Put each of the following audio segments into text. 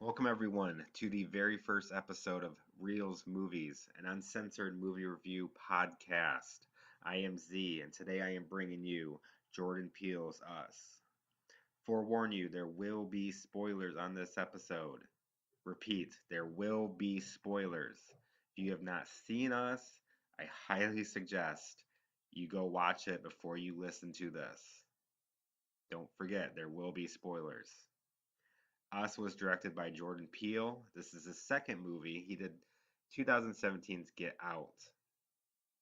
Welcome, everyone, to the very first episode of Reels Movies, an uncensored movie review podcast. I am Z, and today I am bringing you Jordan Peele's Us. Forewarn you, there will be spoilers on this episode. Repeat, there will be spoilers. If you have not seen Us, I highly suggest you go watch it before you listen to this. Don't forget, there will be spoilers. Us was directed by Jordan Peele. This is his second movie. He did 2017's Get Out.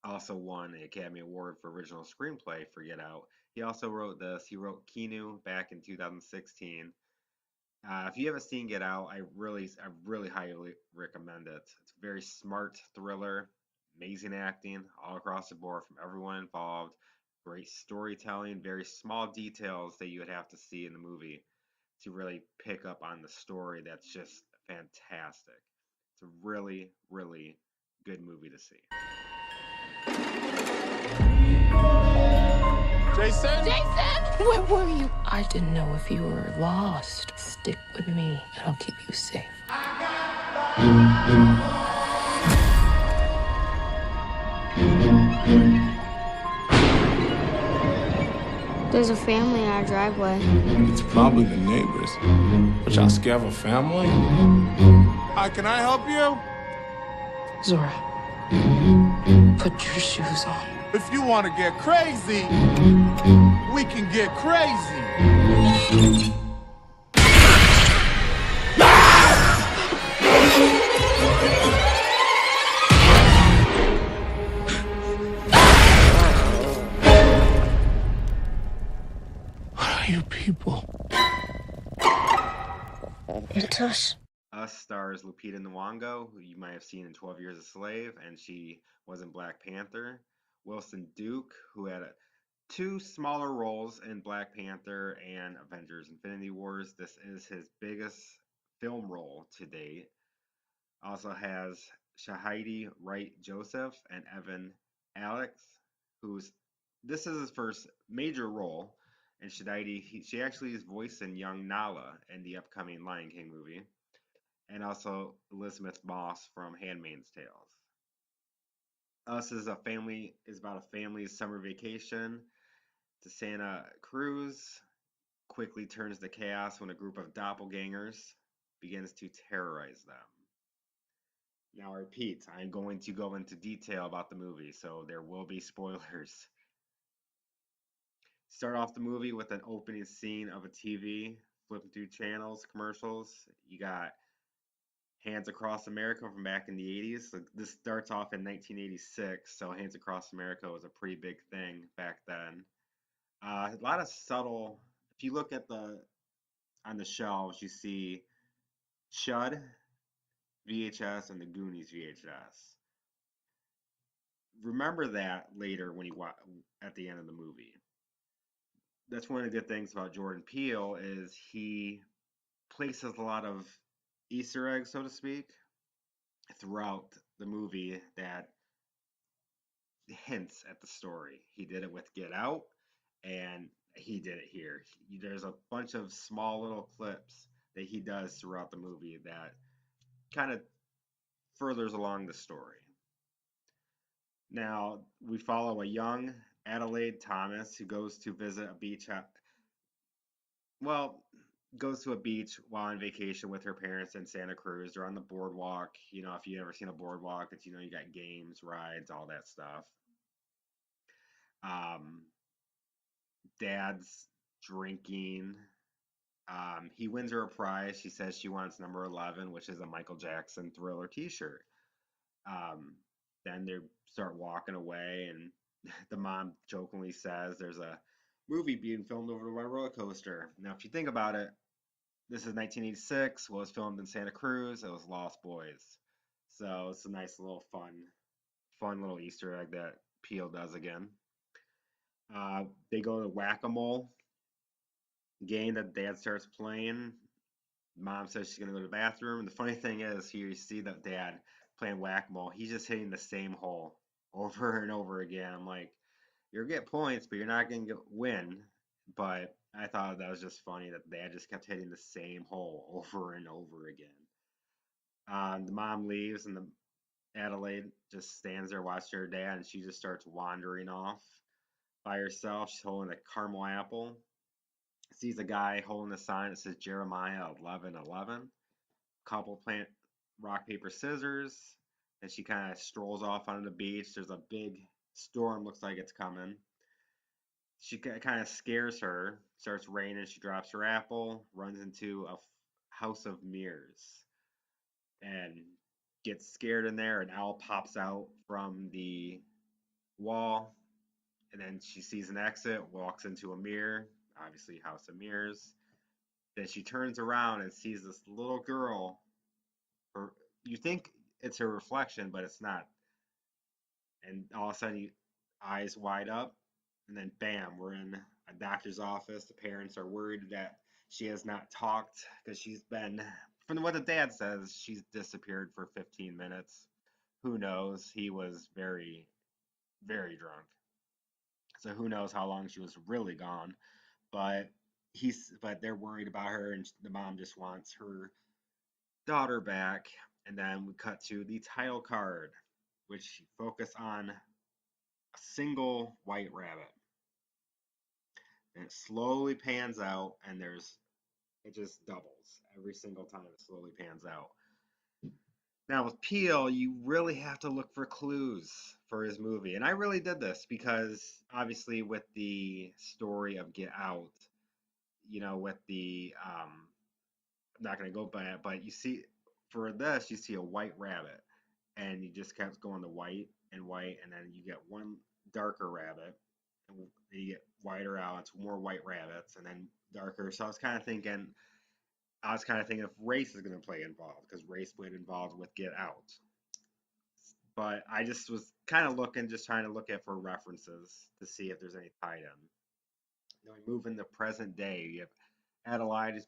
Also won an Academy Award for original screenplay for Get Out. He also wrote this. He wrote Keanu back in 2016. If you haven't seen Get Out, I really highly recommend it. It's a very smart thriller, amazing acting all across the board from everyone involved. Great storytelling, very small details that you would have to see in the movie to really pick up on the story that's just fantastic. It's a really, really good movie to see. Jason? Jason! Where were you? I didn't know if you were lost. Stick with me, and I'll keep you safe. There's a family in our driveway. It's probably the neighbors. But y'all scared of a family? Hi, can I help you? Zora, put your shoes on. If you want to get crazy, we can get crazy. What are you people? It's us. Us stars Lupita Nyong'o, who you might have seen in 12 Years a Slave, and she was in Black Panther. Wilson Duke, who had two smaller roles in Black Panther and Avengers Infinity Wars. This is his biggest film role to date. Also has Shahadi, Wright Joseph, and Evan Alex, this is his first major role. And she actually is voicing young Nala in the upcoming Lion King movie. And also Elizabeth Moss from Handmaid's Tales. Us is about a family's summer vacation to Santa Cruz. Quickly turns to chaos when a group of doppelgangers begins to terrorize them. Now, I repeat, I'm going to go into detail about the movie, so there will be spoilers. Start off the movie with an opening scene of a TV flipping through channels, commercials. You got Hands Across America from back in the 80s. So this starts off in 1986, so Hands Across America was a pretty big thing back then. A lot of subtle, if you look at on the shelves, you see Chud VHS and the Goonies VHS. Remember that later when at the end of the movie. That's one of the good things about Jordan Peele is he places a lot of Easter eggs, so to speak, throughout the movie that hints at the story. He did it with Get Out, and he did it here. There's a bunch of small little clips that he does throughout the movie that kind of furthers along the story. Now, we follow a young Adelaide Thomas who goes to visit a beach goes to a beach while on vacation with her parents in Santa Cruz. They're on the boardwalk. If you've ever seen a boardwalk, it's, you got games, rides, all that stuff. Dad's drinking. He wins her a prize. She says she wants number 11, which is a Michael Jackson Thriller t-shirt. Then they start walking away, and the mom jokingly says there's a movie being filmed over my roller coaster. Now, if you think about it, this is 1986. Was filmed in Santa Cruz. It was Lost Boys. So it's a nice little fun little Easter egg that Peele does again. They go to whack-a-mole game that Dad starts playing. Mom says she's going to go to the bathroom. And the funny thing is, here you see that Dad playing whack-a-mole. He's just hitting the same hole over and over again. I'm like, you'll get points, but you're not going to win. But I thought that was just funny that the dad just kept hitting the same hole over and over again. The mom leaves, and the Adelaide just stands there watching her dad, and she just starts wandering off by herself. She's holding a caramel apple. Sees a guy holding a sign that says Jeremiah 11:11. Couple plant rock paper scissors, and she kind of strolls off onto the beach. There's a big storm, looks like it's coming. She kind of scares her. Starts raining. She drops her apple, runs into a house of mirrors, and gets scared in there. An owl pops out from the wall, and then she sees an exit, walks into a mirror, obviously house of mirrors. Then she turns around and sees this little girl. Her, you think it's her reflection, but it's not. And all of a sudden, eyes wide up, and then bam, we're in a doctor's office. The parents are worried that she has not talked because she's been, from what the dad says, she's disappeared for 15 minutes. Who knows? He was very, very drunk. So who knows how long she was really gone. But but they're worried about her, and the mom just wants her daughter back. And then we cut to the title card, which focus on a single white rabbit. And it slowly pans out, and it just doubles every single time it slowly pans out. Now with Peele, you really have to look for clues for his movie, and I really did this because obviously with the story of Get Out, with the I'm not gonna go by it, but you see for this you see a white rabbit, and you just kept going to white, and then you get one darker rabbit, and you get whiter out, it's more white rabbits, and then darker. So I was kind of thinking if race is going to play involved because race played involved with Get Out. But I just was kind of just trying to look at for references to see if there's any tie in. Then we move into present day. You have Adelaide,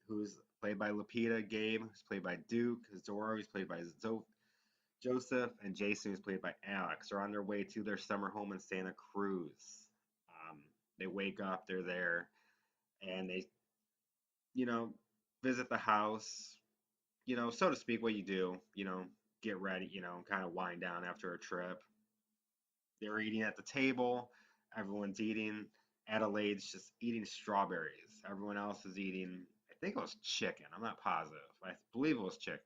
who's played by Lupita, Gabe, who's played by Duke, Zora, who's played by Joseph, and Jason, who's played by Alex, are on their way to their summer home in Santa Cruz. Um, they wake up, they're there, and they, you know, visit the house, so to speak, what you do, get ready, kind of wind down after a trip. They're eating at the table, everyone's eating. Adelaide's just eating strawberries. Everyone else is eating, I think it was chicken. I'm not positive. I believe it was chicken.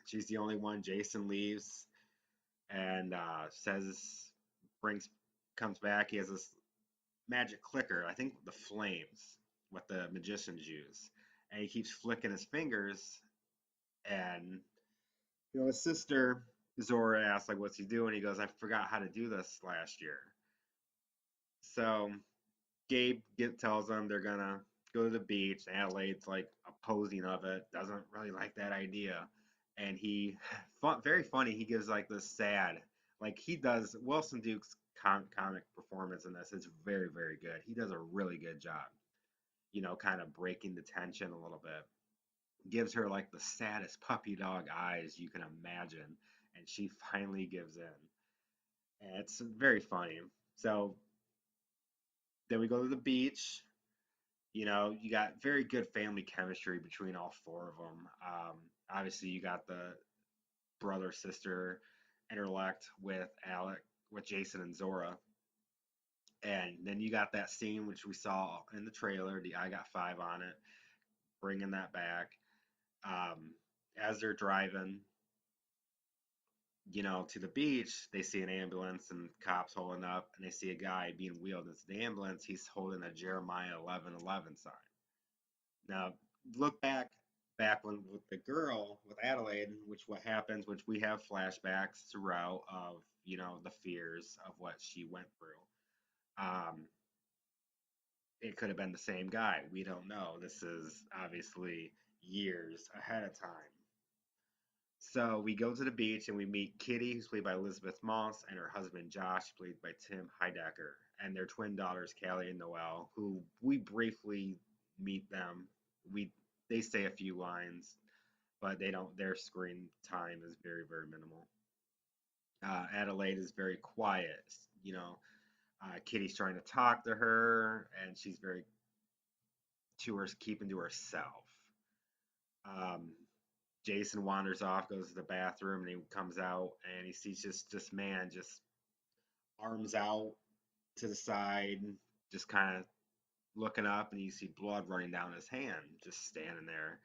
She's the only one. Jason leaves and comes back. He has this magic clicker, I think the flames, what the magicians use. And he keeps flicking his fingers. And, his sister, Zora, asks, like, what's he doing? He goes, I forgot how to do this last year. So Gabe tells them they're going to go to the beach. Adelaide's, like, opposing of it, doesn't really like that idea. And very funny, he gives, like, this sad, like, he does, Wilson Duke's comic performance in this is very, very good. He does a really good job, kind of breaking the tension a little bit. Gives her, like, the saddest puppy dog eyes you can imagine, and she finally gives in. And it's very funny. So then we go to the beach. You got very good family chemistry between all four of them. Obviously, you got the brother sister interact with Jason and Zora, and then you got that scene which we saw in the trailer, the I Got Five on it, bringing that back. As they're driving, to the beach, they see an ambulance and cops holding up, and they see a guy being wheeled into the ambulance. He's holding a Jeremiah 11:11 sign. Now, look back when with the girl with Adelaide, what happens, which we have flashbacks throughout of the fears of what she went through. It could have been the same guy. We don't know. This is obviously years ahead of time. So we go to the beach and we meet Kitty, who's played by Elizabeth Moss, and her husband Josh, played by Tim Heidecker, and their twin daughters Callie and Noelle, who we briefly meet them. They say a few lines, but they don't. Their screen time is very, very minimal. Adelaide is very quiet. Kitty's trying to talk to her, and she's very keeping to herself. Um, Jason wanders off, goes to the bathroom, and he comes out and he sees just this man just arms out to the side, just kind of looking up, and you see blood running down his hand, just standing there.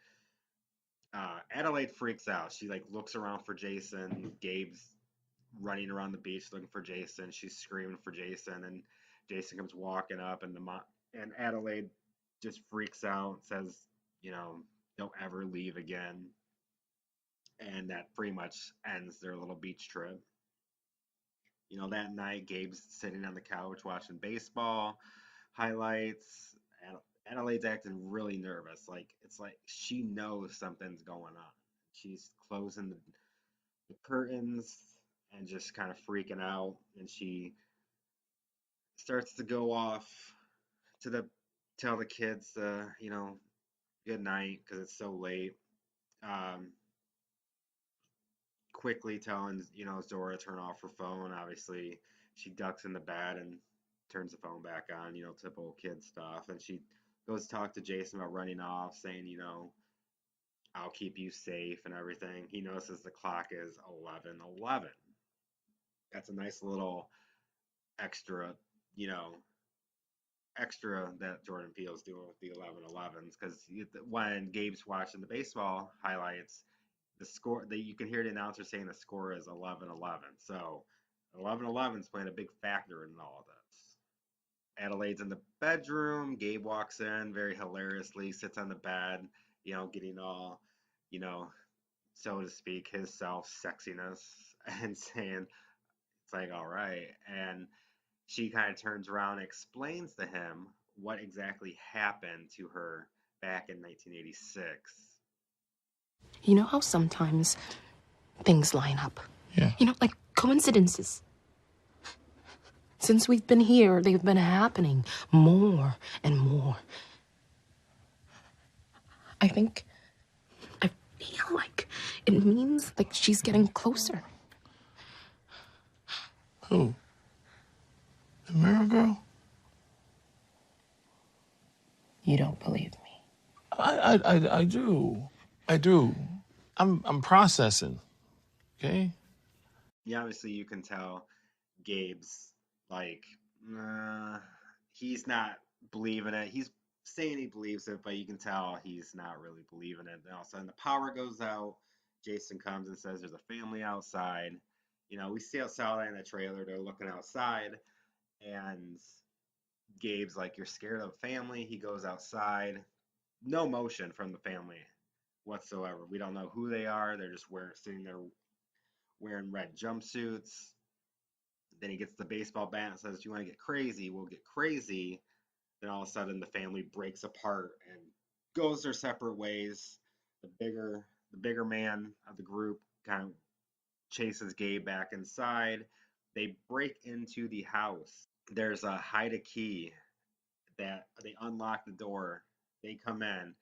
Adelaide freaks out. She like looks around for Jason. Gabe's running around the beach looking for Jason. She's screaming for Jason, and Jason comes walking up, and and Adelaide just freaks out and says, you know, don't ever leave again. And that pretty much ends their little beach trip. You know, that night, Gabe's sitting on the couch watching baseball highlights. Adelaide's acting really nervous. Like, it's like she knows something's going on. She's closing the curtains and just kind of freaking out. And she starts to go off to tell the kids, good night because it's so late. Um, Quickly telling Zora to turn off her phone. Obviously, she ducks in the bed and turns the phone back on. Typical kid stuff. And she goes to talk to Jason about running off, saying, I'll keep you safe and everything. He notices the clock is 11:11. That's a nice little extra, you know, extra that Jordan Peele's doing with the 11:11s because when Gabe's watching the baseball highlights, the score that you can hear the announcer saying the score is 11:11. So 11:11 is playing a big factor in all of this. Adelaide's in the bedroom. Gabe walks in very hilariously, sits on the bed, getting all, you know, so to speak, his self sexiness and saying, it's like, all right. And she kind of turns around and explains to him what exactly happened to her back in 1986. You know how sometimes things line up? Yeah. Like coincidences. Since we've been here, they've been happening more and more. I feel like it means like she's getting closer. Who? The mirror girl? You don't believe me? I do. I do. I'm processing. Okay? Yeah, obviously you can tell Gabe's like, he's not believing it. He's saying he believes it, but you can tell he's not really believing it. Then all of a sudden the power goes out. Jason comes and says there's a family outside. We see outside in the trailer, they're looking outside, and Gabe's like, you're scared of family. He goes outside. No motion from the family whatsoever. We don't know who they are. They're just sitting there wearing red jumpsuits. Then he gets the baseball bat and says, "Do you want to get crazy? We'll get crazy." Then all of a sudden, the family breaks apart and goes their separate ways. The bigger man of the group kind of chases Gabe back inside. They break into the house. There's a hide a key that they unlock the door. They come in.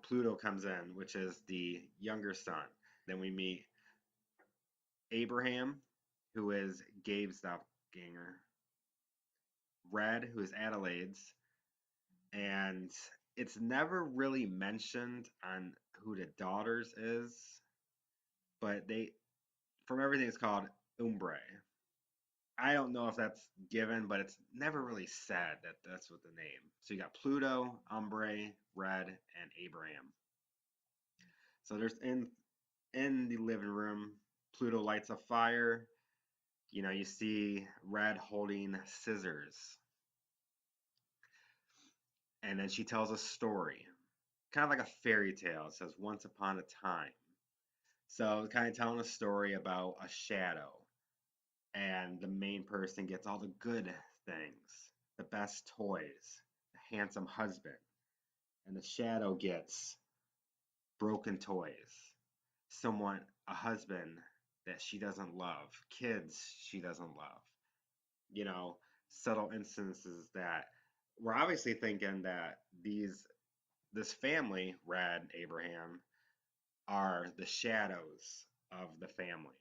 Pluto comes in, which is the younger son. Then we meet Abraham, who is Gabe's doppelganger, Red, who is Adelaide's, and it's never really mentioned on who the daughters is, but from everything, it's called Umbre. I don't know if that's given, but it's never really said that that's what the name. So you got Pluto, Umbre, Red, and Abraham. So there's in the living room, Pluto lights a fire. You see Red holding scissors. And then she tells a story, kind of like a fairy tale. It says, once upon a time. So kind of telling a story about a shadow. And the main person gets all the good things, the best toys, the handsome husband. And the shadow gets broken toys, a husband that she doesn't love, kids she doesn't love. Subtle instances that we're obviously thinking that this family, Rad and Abraham, are the shadows of the family.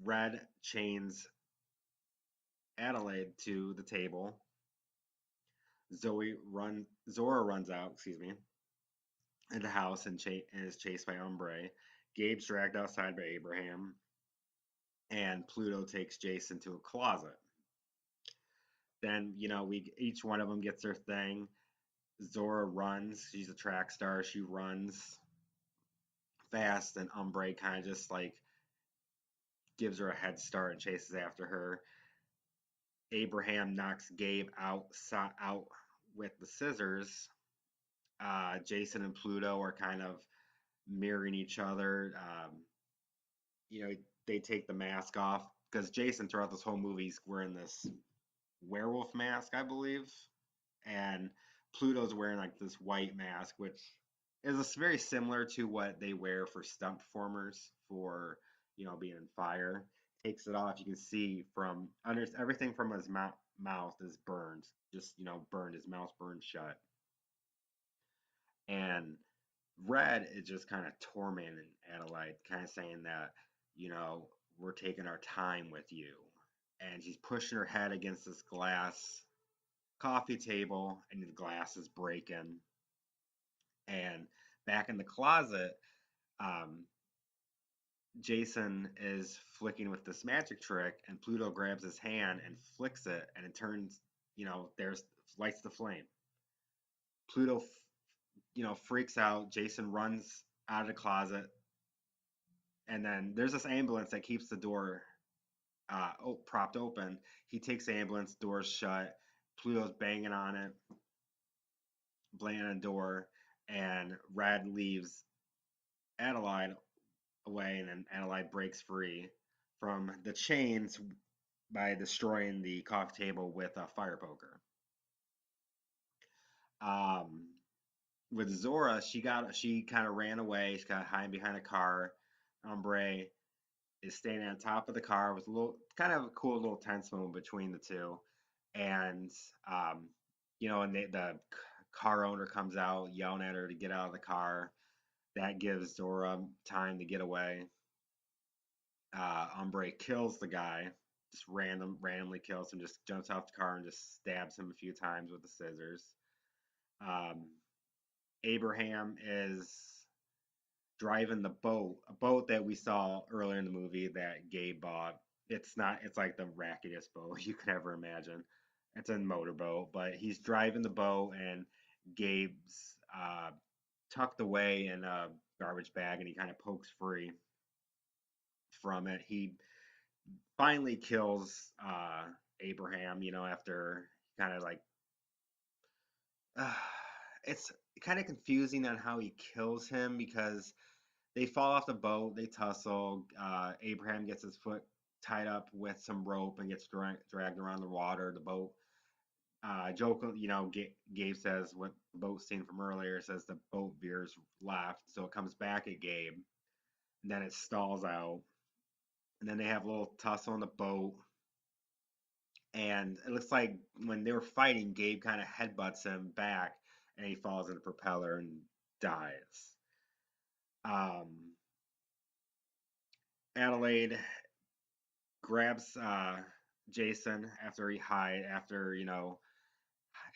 Red chains Adelaide to the table, Zora runs out, excuse me, in the house and is chased by Umbre. Gabe's dragged outside by Abraham, and Pluto takes Jason to a closet. Then, we each one of them gets their thing. Zora runs. She's a track star. She runs fast, and Umbre kind of just like gives her a head start and chases after her. Abraham knocks Gabe out with the scissors. Jason and Pluto are kind of mirroring each other. You know, they take the mask off because Jason throughout this whole movie is wearing this werewolf mask, I believe, and Pluto's wearing like this white mask, which is very similar to what they wear for stunt performers for being in fire. Takes it off. You can see from under everything from his mouth is burned, just burned. His mouth's burned shut, and Red is just kind of tormenting Adelaide, kind of saying that we're taking our time with you, and she's pushing her head against this glass coffee table, and the glass is breaking. And back in the closet, um, Jason is flicking with this magic trick, and Pluto grabs his hand and flicks it, and it turns, there's lights the flame. Pluto, freaks out. Jason runs out of the closet, and then there's this ambulance that keeps the door propped open. He takes the ambulance, doors shut. Pluto's banging on it, banging on the door, and Red leaves Adelaide away, and then Adelaide breaks free from the chains by destroying the coffee table with a fire poker. With Zora, she kind of ran away. She got hiding behind a car. Umbre is standing on top of the car with a little kind of a cool little tense moment between the two, and and the car owner comes out yelling at her to get out of the car. That gives Zora time to get away. Umbre kills the guy, just randomly kills him, just jumps off the car and just stabs him a few times with the scissors. Abraham is driving the boat, a boat that we saw earlier in the movie that Gabe bought. It's like the rackiest boat you could ever imagine. It's a motorboat, but he's driving the boat, and Gabe's tucked away in a garbage bag, and he kind of pokes free from it. He finally kills Abraham, after kind of like it's kind of confusing on how he kills him because they fall off the boat, they tussle. Abraham gets his foot tied up with some rope and gets dragged around the water. The boat, Gabe says what the boat scene from earlier says the boat veers left, so it comes back at Gabe, and then it stalls out, and then they have a little tussle on the boat. And it looks like when they were fighting, Gabe kind of headbutts him back, and he falls in the propeller and dies. Adelaide grabs Jason after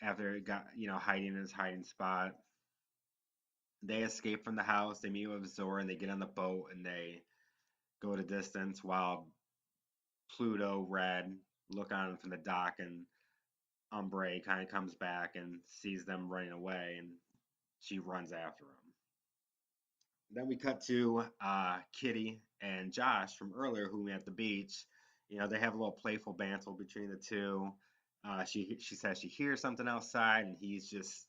after he got hiding in his hiding spot. They escape from the house. They meet with Zora, and they get on the boat, and they go to distance while Pluto, Red look on from the dock, and Umbre kind of comes back and sees them running away, and she runs after them. Then we cut to Kitty and Josh from earlier, who we met at the beach. They have a little playful banter between the two. She says she hears something outside, and he's just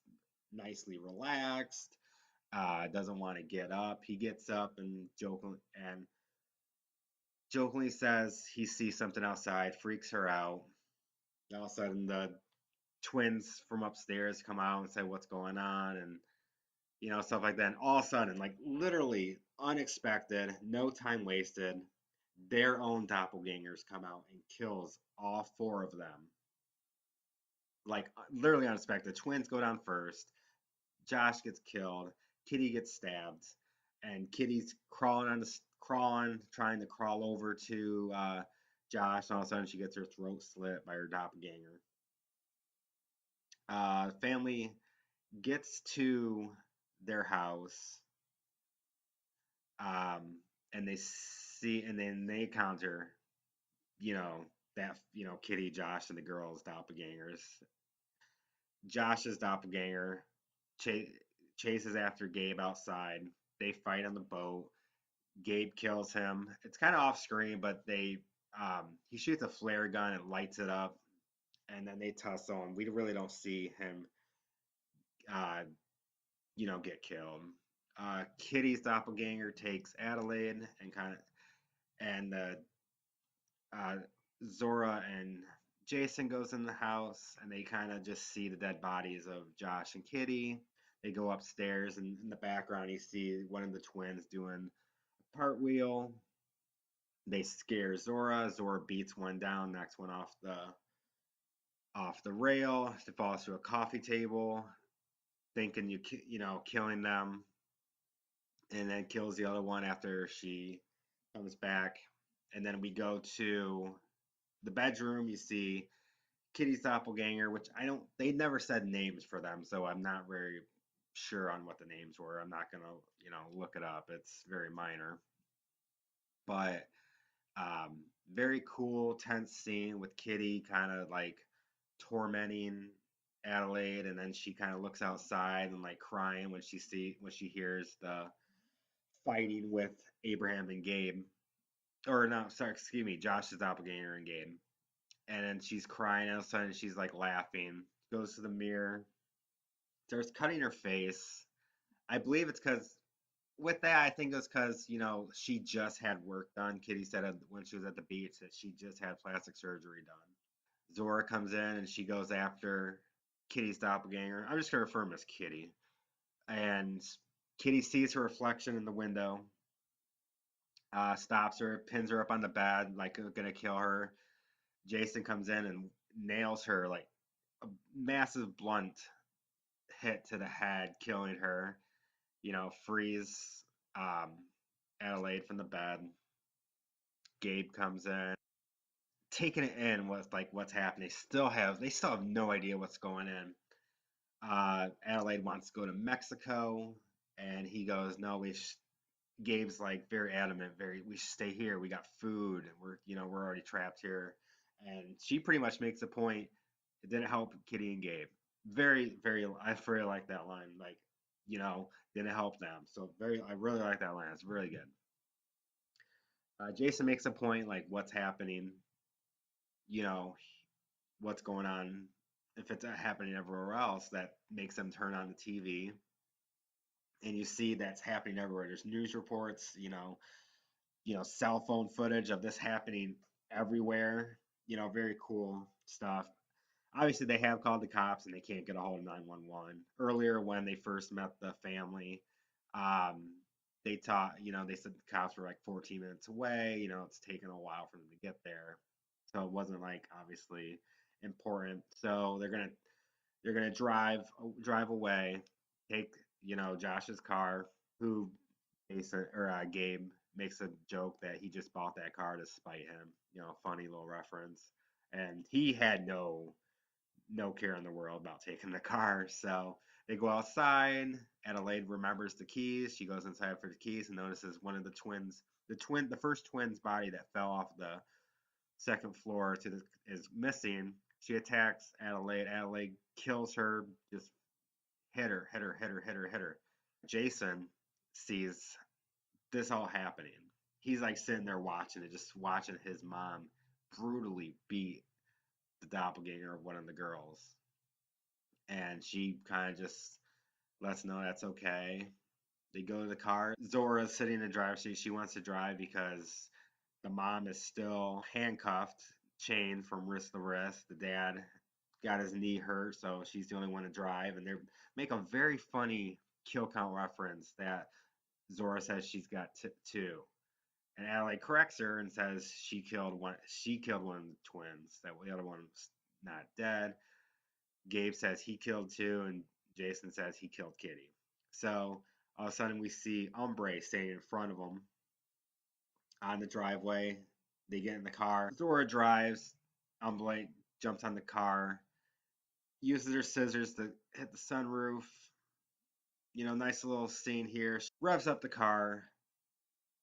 nicely relaxed. Doesn't want to get up. He gets up and jokingly says he sees something outside, freaks her out. All of a sudden, the twins from upstairs come out and say what's going on, and stuff like that. And all of a sudden, like literally unexpected, no time wasted, their own doppelgangers come out and kills all four of them. Like literally unexpected. Twins go down first. Josh gets killed. Kitty gets stabbed, and Kitty's trying to crawl over to Josh. And all of a sudden, she gets her throat slit by her doppelganger. Family gets to their house, um, and they see, and then they encounter, you know, that Kitty, Josh, and the girls' doppelgangers. Josh's doppelganger ch- chases after Gabe outside. They fight on the boat. Gabe kills him. It's kind of off screen, but he shoots a flare gun and lights it up, and then they tussle. And we really don't see him, uh, get killed. Kitty's doppelganger takes Adelaide and uh, Zora and Jason goes in the house, and they kind of just see the dead bodies of Josh and Kitty. They go upstairs, and in the background, you see one of the twins doing a cartwheel. They scare Zora. Zora beats one down, knocks one off the rail. She falls through a coffee table, thinking killing them, and then kills the other one after she comes back. And then we go to the bedroom. You see Kitty's doppelganger, which I don't. They never said names for them, so I'm not very sure on what the names were. I'm not gonna look it up. It's very minor, but very cool, tense scene with Kitty kind of like tormenting Adelaide, and then she kind of looks outside and like crying when she hears the fighting with Abraham and Gabe, or no, sorry, excuse me, Josh's doppelganger and Gabe, and then she's crying. All of a sudden, she's like laughing, goes to the mirror, starts cutting her face. I believe it's because with that, I think it's because she just had work done. Kitty said when she was at the beach that she just had plastic surgery done. Zora comes in and she goes after Kitty's doppelganger. I'm just gonna refer him as Kitty. And Kitty sees her reflection in the window, stops her, pins her up on the bed, like gonna kill her. Jason comes in and nails her like a massive blunt hit to the head, killing her. Frees um, Adelaide from the bed. Gabe comes in, taking it in what's happening. They still have no idea what's going in. Adelaide wants to go to Mexico, and he goes, "No, Gabe's like very adamant, we should stay here. We got food, and we're already trapped here." And she pretty much makes a point. It didn't help Kitty and Gabe. Very, very. I really like that line. Like, didn't help them. So I really like that line. It's really good. Jason makes a point like what's happening, you know, what's going on. If it's happening everywhere else, that makes them turn on the TV, and you see that's happening everywhere. There's news reports, cell phone footage of this happening everywhere. Very cool stuff. Obviously, they have called the cops and they can't get a hold of 911. Earlier, when they first met the family, um, they said the cops were like 14 minutes away. It's taken a while for them to get there, so it wasn't like obviously important. So they're gonna drive away, take Josh's car, who Jason or Gabe makes a joke that he just bought that car to spite him. Funny little reference, and he had no care in the world about taking the car. So they go outside. Adelaide remembers the keys. She goes inside for the keys and notices one of the first twin's body that fell off the second floor is missing. She attacks Adelaide. Adelaide kills her, just hit her, hit her, hit her, hit her, hit her. Jason sees this all happening. He's like sitting there watching it, just watching his mom brutally beat the doppelganger of one of the girls. And she kind of just lets know that's okay. They go to the car. Zora's sitting in the driver's seat. She wants to drive because the mom is still handcuffed, chained from wrist to wrist. The dad got his knee hurt, so she's the only one to drive. And they make a very funny kill count reference that Zora says she's got two. And Adelaide corrects her and says she killed one. She killed one of the twins. That the other one's not dead. Gabe says he killed two, and Jason says he killed Kitty. So all of a sudden we see Umbre standing in front of them on the driveway. They get in the car. Zora drives. Umbre jumps on the car. uses her scissors to hit the sunroof. Nice little scene here. She revs up the car,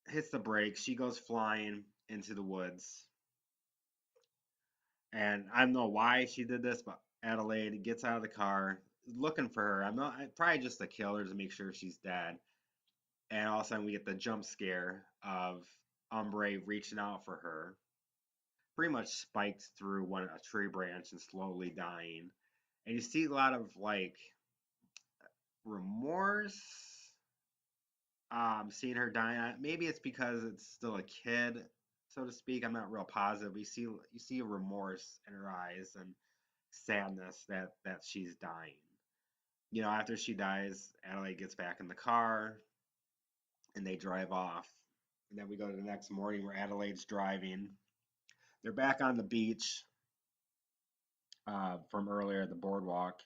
hits the brakes. She goes flying into the woods. And I don't know why she did this, but Adelaide gets out of the car, looking for her. I'm not probably just to kill her to make sure she's dead. And all of a sudden, we get the jump scare of Umbre reaching out for her, pretty much spiked through a tree branch and slowly dying. And you see a lot of like remorse, seeing her dying. Maybe it's because it's still a kid, so to speak. I'm not real positive. You see a remorse in her eyes and sadness that she's dying. After she dies, Adelaide gets back in the car and they drive off. And then we go to the next morning where Adelaide's driving. They're back on the beach from earlier, the boardwalk,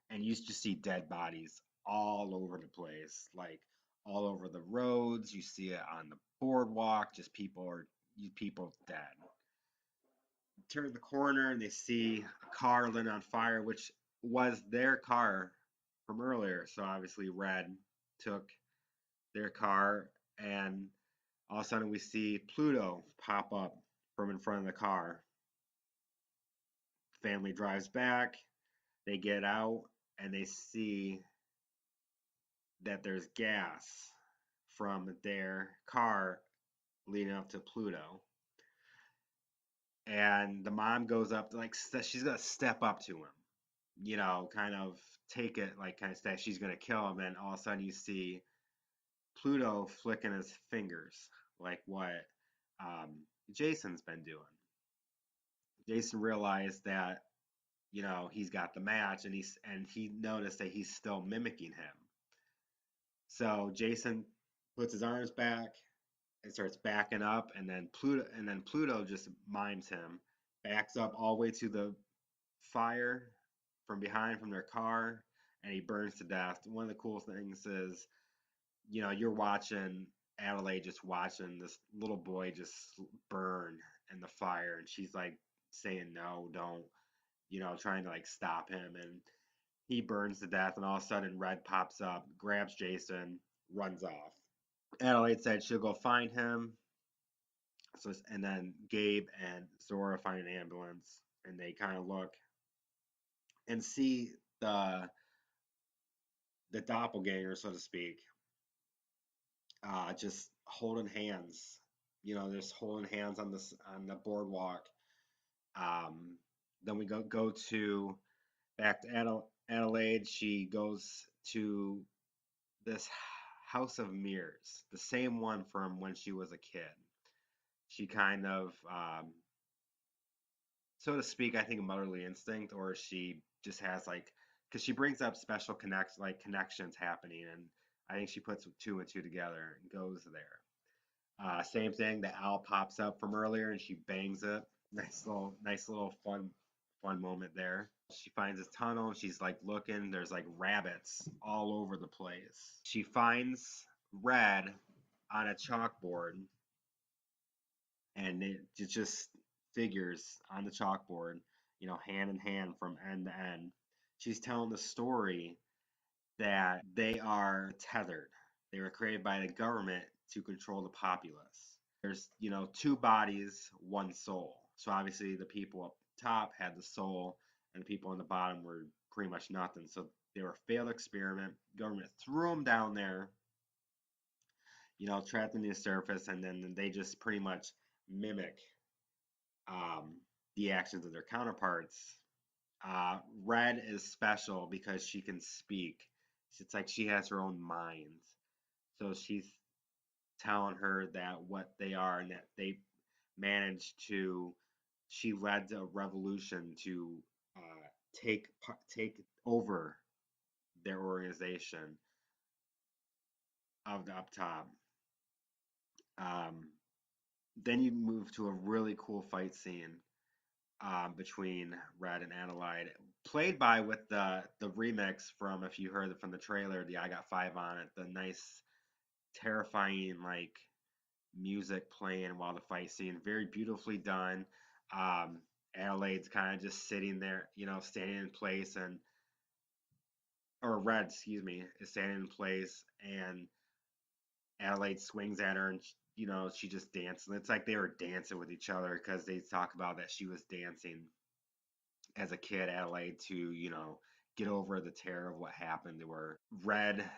and you just see dead bodies all over the place, like all over the roads. You see it on the boardwalk, just people dead. Turn the corner and they see a car lit on fire, which was their car from earlier. So obviously Red took their car, and all of a sudden we see Pluto pop up from in front of the car. Family drives back, they get out, and they see that there's gas from their car leading up to Pluto. And the mom goes up, like, she's gonna step up to him, kind of take it, like, kind of say she's gonna kill him. And all of a sudden, you see Pluto flicking his fingers, like what Jason's been doing. Jason realized that he's got the match, and he noticed that he's still mimicking him. So Jason puts his arms back and starts backing up, and then Pluto just mimes him, backs up all the way to the fire from behind from their car, and he burns to death. One of the cool things is, you're watching Adelaide, just watching this little boy just burn in the fire, and she's like saying no, don't, trying to like stop him, and he burns to death, and all of a sudden Red pops up, grabs Jason, runs off. Adelaide said she'll go find him. So, and then Gabe and Zora find an ambulance, and they kind of look and see the doppelganger, so to speak, just holding hands. Just holding hands on the boardwalk. Then we go to back to Adelaide. She goes to this house of mirrors, the same one from when she was a kid. She kind of, so to speak, I think a motherly instinct, or she just has like, because she brings up special connections happening, and I think she puts two and two together and goes there. Same thing, the owl pops up from earlier and she bangs it. Nice little fun moment there. She finds this tunnel and she's like looking. There's like rabbits all over the place. She finds Red on a chalkboard, and it just figures on the chalkboard, hand in hand from end to end. She's telling the story that they are tethered. They were created by the government to control the populace. There's, two bodies, one soul. So obviously the people up top had the soul, and the people on the bottom were pretty much nothing. So they were a failed experiment. Government threw them down there, trapped in the surface, and then they just pretty much mimic the actions of their counterparts. Red is special because she can speak. It's like she has her own mind. So she's telling her that what they are, and that they managed to. She led a revolution to take over their organization of the up top. Then you move to a really cool fight scene between Red and Adelaide, played by with the remix from, if you heard it from the trailer, the I Got Five on it, the nice, terrifying like music playing while the fight scene, very beautifully done. Adelaide's kind of just sitting there, standing in place, and or Red, excuse me, is standing in place, and Adelaide swings at her, and she just dances. It's like they were dancing with each other because they talk about that she was dancing as a kid, Adelaide, to get over the terror of what happened to her. Red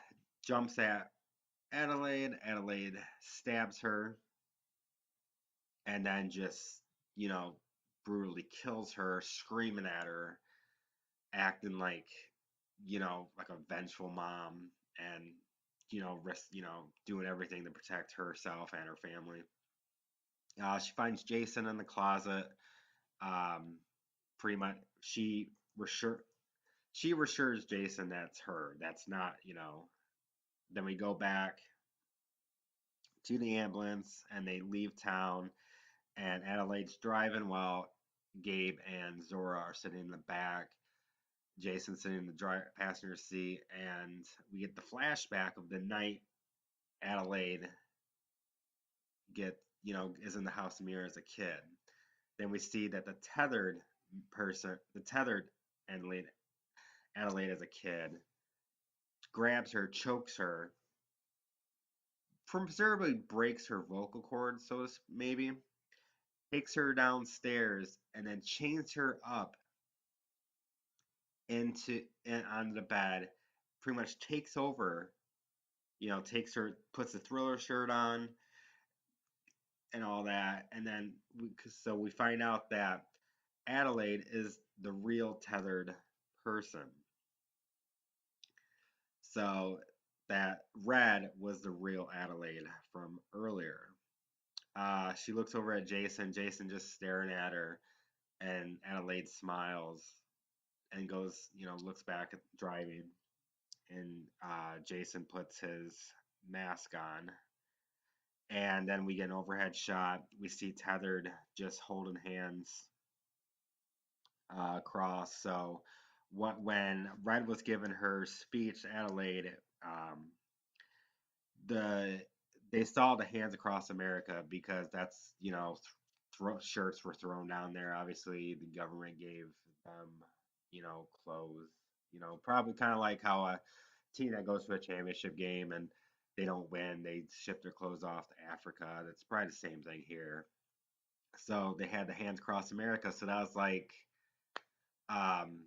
jumps at Adelaide. Adelaide stabs her, and then just you know brutally kills her, screaming at her, acting like a vengeful mom, and risk doing everything to protect herself and her family. She finds Jason in the closet. Um, Pretty much, she reassures Jason that's her. That's not. Then we go back to the ambulance, and they leave town, and Adelaide's driving while Gabe and Zora are sitting in the back. Jason's sitting in the passenger seat, and we get the flashback of the night Adelaide is in the house of mirror as a kid. Then we see that the tethered Adelaide, Adelaide as a kid, grabs her, chokes her, presumably breaks her vocal cords, maybe takes her downstairs, and then chains her up onto the bed. Pretty much takes over. Puts the Thriller shirt on and all that, and then we find out that Adelaide is the real tethered person. So that Red was the real Adelaide from earlier. She looks over at Jason. Jason just staring at her, and Adelaide smiles and looks back at driving, and Jason puts his mask on, and then we get an overhead shot. We see Tethered just holding hands across. So when Red was giving her speech, Adelaide, they saw the hands across America because that's shirts were thrown down there. Obviously, the government gave them clothes. Probably kind of like how a team that goes to a championship game and they don't win, they ship their clothes off to Africa. That's probably the same thing here. So they had the hands across America. So that was like um,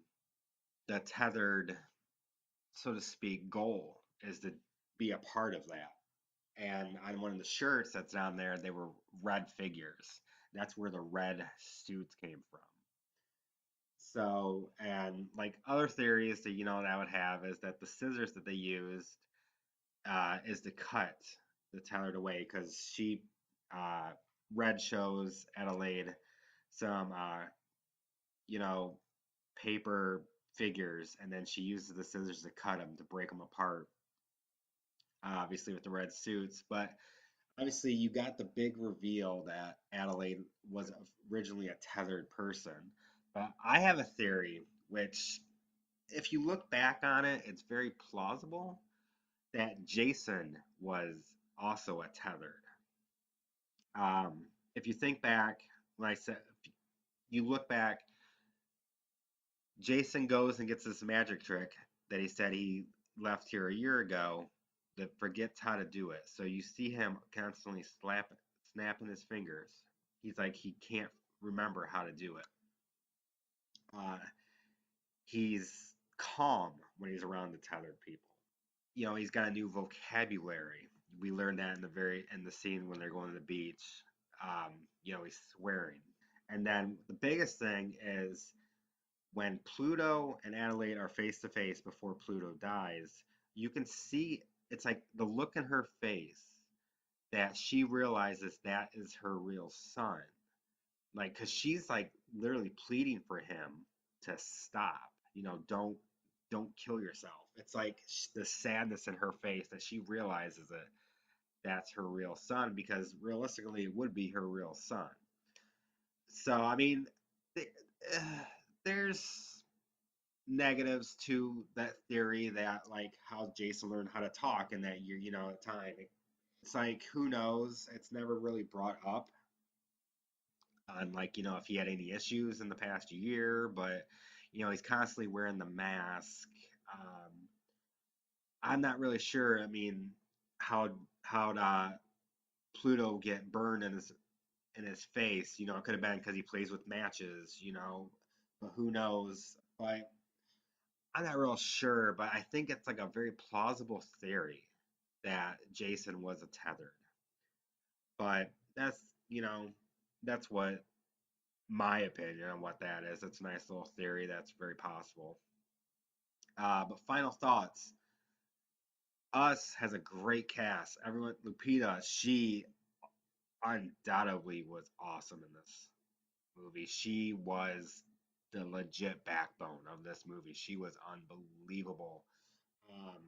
the tethered, so to speak, goal is to be a part of that. And on one of the shirts that's down there, they were red figures. That's where the red suits came from. So, and like other theories that I would have is that the scissors that they used is to cut the tethered away because uh, Red shows Adelaide some, you know, paper figures, and then she uses the scissors to cut them to break them apart. Obviously, with the red suits, but obviously you got the big reveal that Adelaide was originally a tethered person. But I have a theory, which, if you look back on it, it's very plausible that Jason was also a tethered. If you think back, when I said, if you look back, Jason goes and gets this magic trick that he said he left here a year ago that forgets how to do it. So you see him constantly snapping his fingers. He's like he can't remember how to do it. Uh, he's calm when he's around the tethered people. He's got a new vocabulary. We learned that in the scene when they're going to the beach. He's swearing. And then the biggest thing is when Pluto and Adelaide are face to face before Pluto dies, you can see it's like the look in her face that she realizes that is her real son. Like, because she's like literally pleading for him to stop. Don't kill yourself. It's like the sadness in her face that she realizes that that's her real son because realistically it would be her real son. So I mean, there's negatives to that theory that like how Jason learned how to talk in that year, at time. It's like who knows? It's never really brought up on like, if he had any issues in the past year, but he's constantly wearing the mask. I'm not really sure. I mean, how how'd Pluto get burned in his face? You know, it could have been because he plays with matches. You know, but who knows? But I'm not real sure. But I think it's like a very plausible theory that Jason was a tethered. But that's that's what my opinion on what that is. It's a nice little theory that's very possible. But final thoughts. Us has a great cast. Everyone, Lupita, she undoubtedly was awesome in this movie. She was the legit backbone of this movie. She was unbelievable. Um,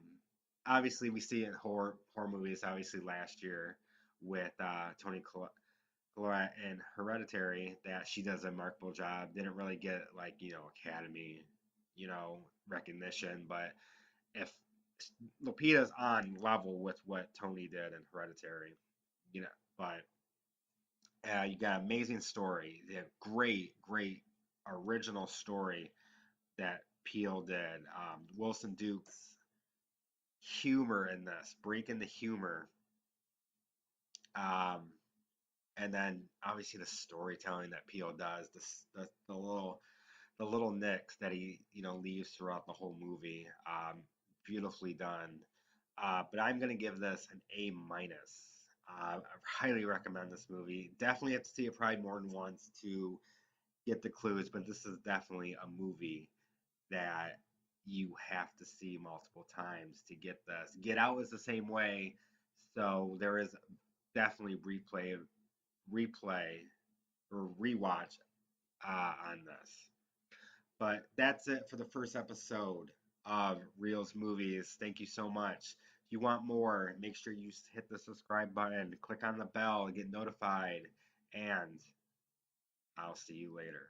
Obviously, we see it in horror movies. Obviously, last year with Tony Collette in Hereditary, that she does a remarkable job. Didn't really get like Academy recognition, but if Lupita's on level with what Tony did in Hereditary, you know, but you got amazing story, great original story that Peele did. Wilson Duke's humor in this, breaking the humor, um, and then obviously the storytelling that Peele does, the little nicks that he leaves throughout the whole movie. Beautifully done. But I'm gonna give this an A minus. I highly recommend this movie. Definitely have to see it probably more than once to get the clues, but this is definitely a movie that you have to see multiple times to get this. Get Out is the same way, so there is definitely replay or rewatch on this. But that's it for the first episode of Reels Movies. Thank you so much. If you want more, make sure you hit the subscribe button, click on the bell, get notified, and I'll see you later.